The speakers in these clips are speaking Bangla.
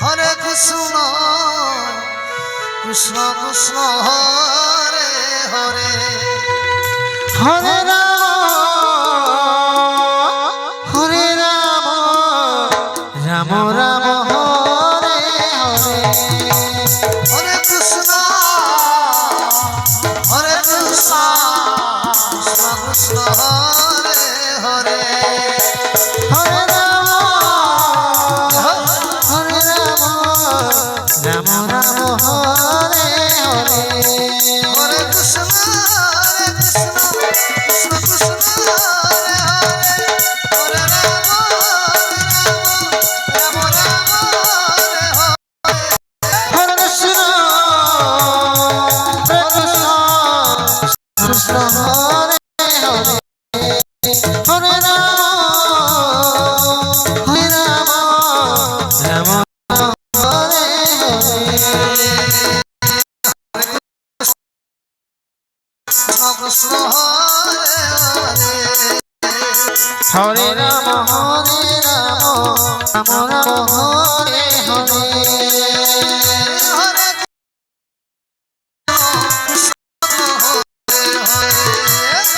হরে কৃষ্ণ কৃষ্ণ কৃষ্ণ হরে হরে হরে রাম হরে রাম রাম রাম হরে হরে হরে কৃষ্ণ কৃষ্ণ কৃষ্ণ হরে হরে হরে রাম হরে রাম রাম রাম হরে হরে হরে কৃষ্ণ কৃষ্ণ কৃষ্ণ হরে হরে হরে রাম রাম রাম হরে হরে হরে কৃষ্ণ কৃষ্ণ হরে হরে হরে রাম রাম হরে হরে কৃষ্ণ হরে হরে হরে রাম রাম রাম হরে হরে হরে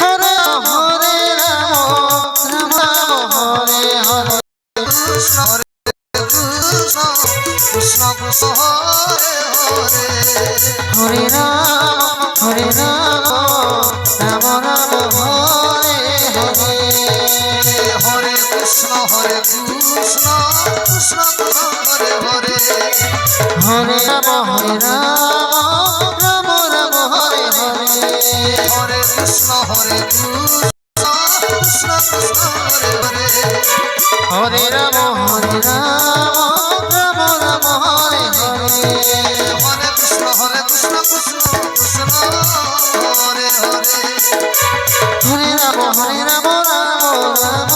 হরে হরে রাম রাম রাম হরে হরে কৃষ্ণ হরে কৃষ্ণ কৃষ্ণ কৃষ্ণ হরে হরে হরে রাম রাম রাম হরে হরে হরে কৃষ্ণ কৃষ্ণ কৃষ্ণ হরে হরে হরে রাম রাম রাম হরে হরে হরে কৃষ্ণ কৃষ্ণ কৃষ্ণ কৃষ্ণ হরে হরে হরে রাম রাম রাম হরে হরে হরে কৃষ্ণ কৃষ্ণ কৃষ্ণ হরে হরে হরে রাম রাম রাম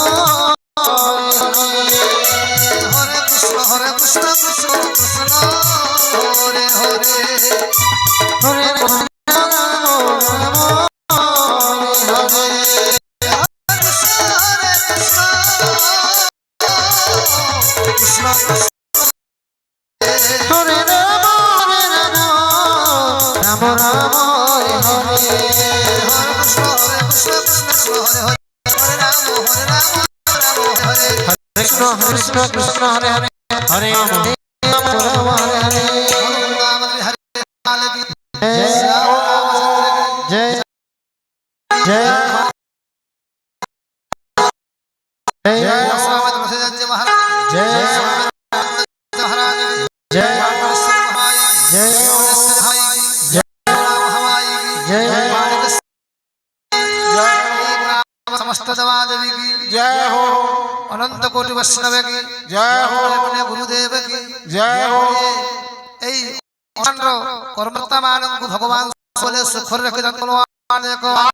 হরে কৃষ্ণ কৃষ্ণ কৃষ্ণ হরে হরে হরে রাম রাম হরে কৃষ্ণ কৃষ্ণ হরে রাম রাম রাম হরে হরে হরে কৃষ্ণ কৃষ্ণ হরে হরে হরে রাম হরে কৃষ্ণ কৃষ্ণ কৃষ্ণ হরে হরে হরে রাম রাম হরে হরে जय जय समस्त देवी की जय हो अनंत कोटि वैष्णव की जय हो गुरुदेव की जय हो कर्मकर्ता मान भगवान सुख रखे